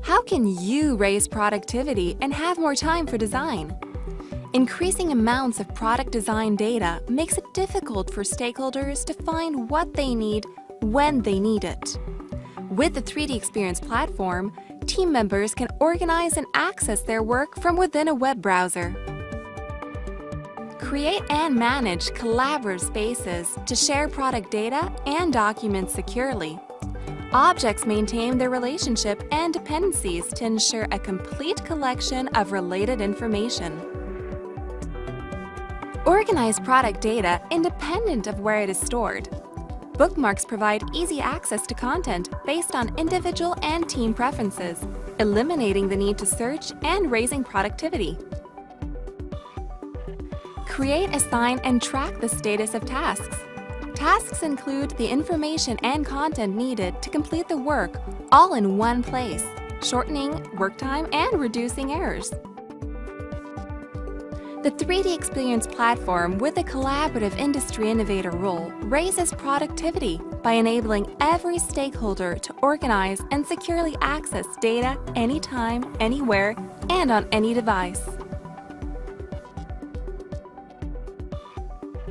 How can you raise productivity and have more time for design? Increasing amounts of product design data makes it difficult for stakeholders to find what they need when they need it. With the 3DEXPERIENCE platform, team members can organize and access their work from within a web browser. Create and manage collaborative spaces to share product data and documents securely. Objects maintain their relationship and dependencies to ensure a complete collection of related information. Organize product data independent of where it is stored. Bookmarks provide easy access to content based on individual and team preferences, eliminating the need to search and raising productivity. Create, assign, and track the status of tasks. Tasks include the information and content needed to complete the work, all in one place, shortening work time and reducing errors. The 3DEXPERIENCE platform with the Collaborative Industry Innovator Role raises productivity by enabling every stakeholder to organize and securely access data anytime, anywhere, and on any device.